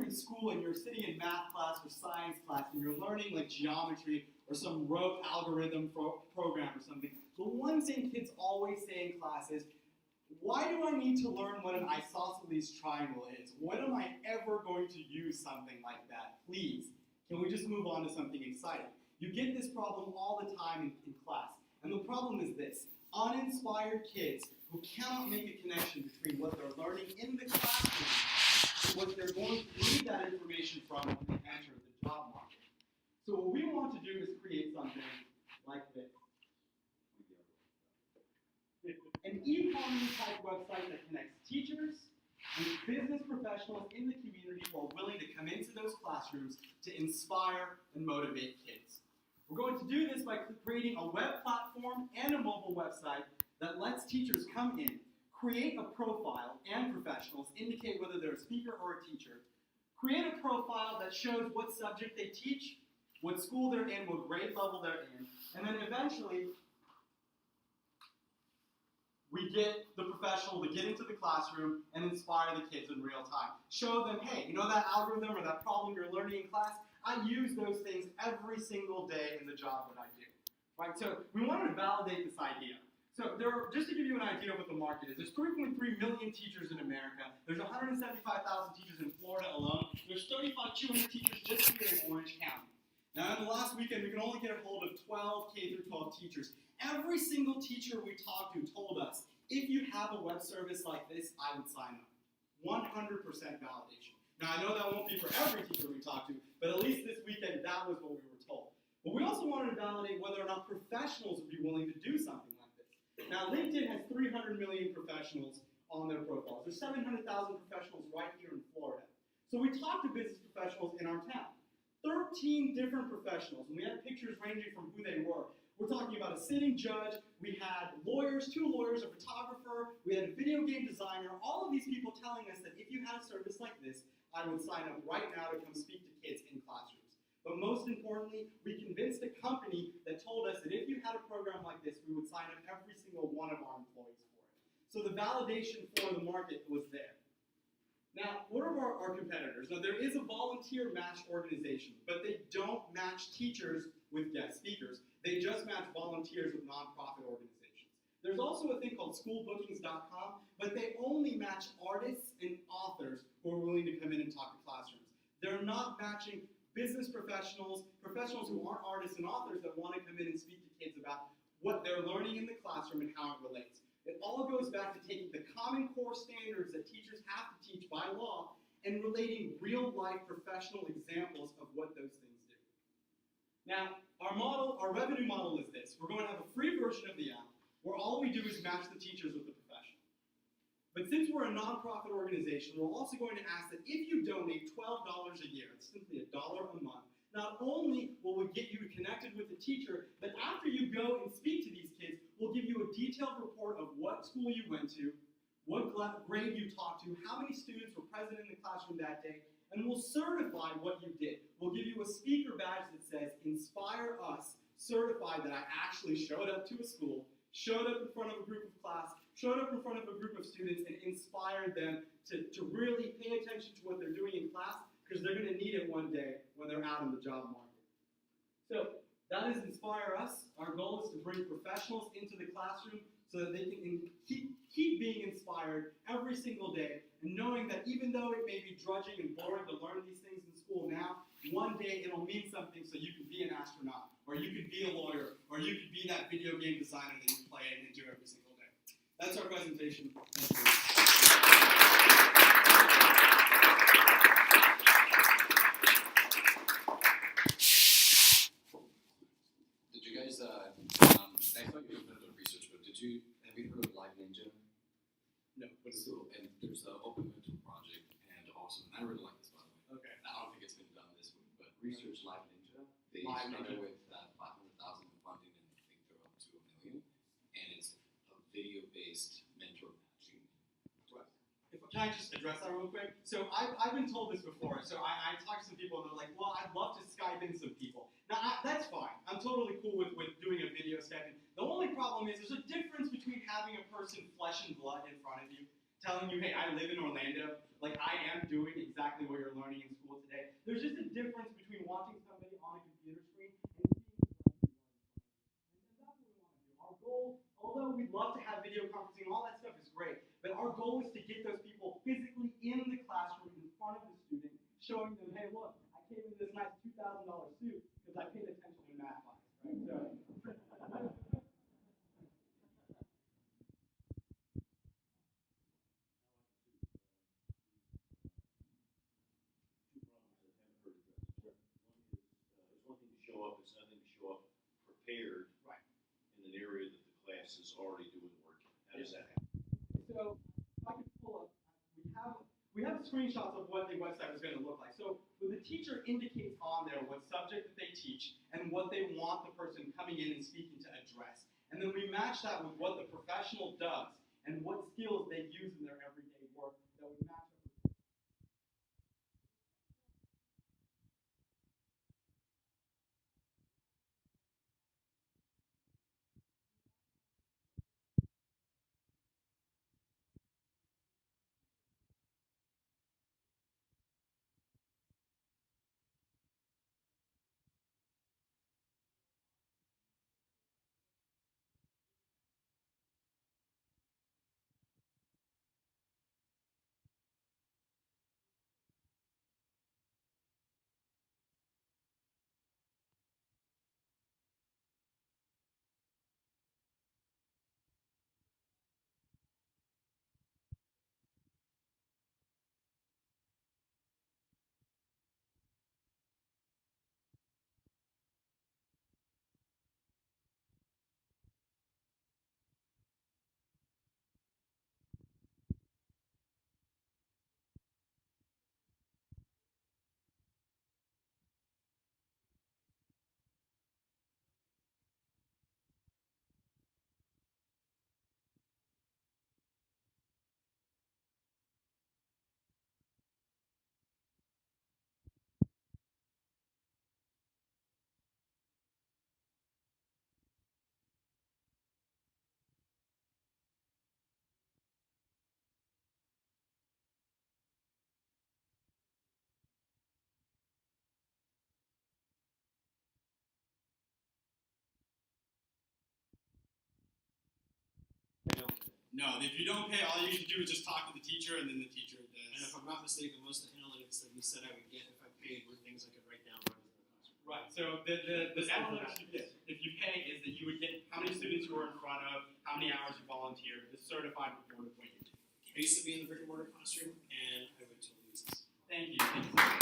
in school and you're sitting in math class or science class and you're learning like geometry or some rote algorithm program or something, the one thing kids always say in class is, why do I need to learn what an isosceles triangle is? When am I ever going to use something like that? Please, can we just move on to something exciting? You get this problem all the time in class. And the problem is this: uninspired kids who cannot make a connection between what they're learning in the classroom and what they're going to need that information from when they enter the job market. So what we want to do is create something like this. An e-commerce type website that connects teachers and business professionals in the community who are willing to come into those classrooms to inspire and motivate kids. We're going to do this by creating a web platform and a mobile website that lets teachers come in, create a profile, and professionals indicate whether they're a speaker or a teacher, create a profile that shows what subject they teach, what school they're in, what grade level they're in, and then eventually we get the professional to get into the classroom and inspire the kids in real time. Show them, hey, you know that algorithm or that problem you're learning in class? I use those things every single day in the job that I do. Right? So we wanted to validate this idea. So just to give you an idea of what the market is, there's 3.3 million teachers in America. There's 175,000 teachers in Florida alone. There's 3,200 teachers just here in Orange County. Now, in the last weekend, we could only get a hold of 12 K-12 teachers. Every single teacher we talked to told us, if you have a web service like this, I would sign up. 100% validation. Now, I know that won't be for every teacher we talk to, but at least this weekend, that was what we were told. But we also wanted to validate whether or not professionals would be willing to do something like this. Now, LinkedIn has 300 million professionals on their profiles. There's 700,000 professionals right here in Florida. So we talked to business professionals in our town. 13 different professionals, and we had pictures ranging from who they were. We're talking about a sitting judge, we had lawyers, 2 lawyers, a photographer, we had a video game designer, all of these people telling us that if you had a service like this, I would sign up right now to come speak to kids in classrooms. But most importantly, we convinced a company that told us that if you had a program like this, we would sign up every single one of our employees for it. So the validation for the market was there. Now, what are our competitors? Now, there is a volunteer match organization, but they don't match teachers with guest speakers. They just match volunteers with nonprofit organizations. There's also a thing called schoolbookings.com, but they only match artists and authors who are willing to come in and talk to classrooms. They're not matching business professionals, professionals who aren't artists and authors that want to come in and speak to kids about what they're learning in the classroom and how it relates. It all goes back to taking the Common Core standards that teachers have to teach by law and relating real-life professional examples of what those things do. Now, our revenue model is this. We're going to have a free version of the app where all we do is match the teachers with the professional. But since we're a nonprofit organization, we're also going to ask that if you donate $12 a year, it's simply $1 a month, not only will we get you connected with the teacher, but after you go and speak to these kids, we'll give you a detailed report of what school you went to, what grade you talked to, how many students were present in the classroom that day, and we'll certify what you did. We'll give you a speaker badge that says, Inspire Us, certified that I actually showed up to a school, showed up in front of a group of class, showed up in front of a group of students, and inspired them to really pay attention to what they're doing in class, because they're going to need it one day when they're out in the job market. So that is Inspire Us. Our goal is to bring professionals into the classroom so that they can keep being inspired every single day, and knowing that even though it may be drudging and boring to learn these things in school now, one day it'll mean something so you can be an astronaut, or you could be a lawyer, or you could be that video game designer that you play and do every single day. That's our presentation. Thank you. Did you guys, I thought you did a bit of research, but have you heard of Live Ninja? No. What is it? And there's the Open Mentor Project, and awesome. I really like this, by the way. Okay. I don't think it's been done this week, but research Live Ninja. They Live started Ninja. with 500,000 in funding, and I think they're up to $1 million. And it's a video-based mentor matching. Can I just address that real quick? So I've been told this before. So I talked to some people and they're like, well, I'd love to Skype in some people. Now, that's fine. I'm totally cool with doing a video Skype in. The only problem is there's a difference between having a person flesh and blood in front of you, telling you, hey, I live in Orlando, like I am doing exactly what you're learning in school our goal is to get those people physically in the classroom in front of the student, showing them, hey, look, I came in this nice $2,000 suit because I paid attention in math class. Right? So, two problems that haven't heard addressed. One is, it's one thing to show up, it's another thing to show up prepared right. in an area that the class is already doing work in. How does that happen? So if I could pull up, we have screenshots of what the website was going to look like. So the teacher indicates on there what subject that they teach and what they want the person coming in and speaking to address. And then we match that with what the professional does and what skills they use in their everyday work that would match up with. No, if you don't pay, all you can do is just talk to the teacher, and then the teacher does. And if I'm not mistaken, most of the analytics that you said I would get if I paid were things I could write down right in the classroom. Right. So the analytics you get, if you pay, is that you would get how many students you were in front of, how many hours you volunteered, the certified report of what you did. I used to be in the brick and mortar classroom, and I would totally use this. Thank you.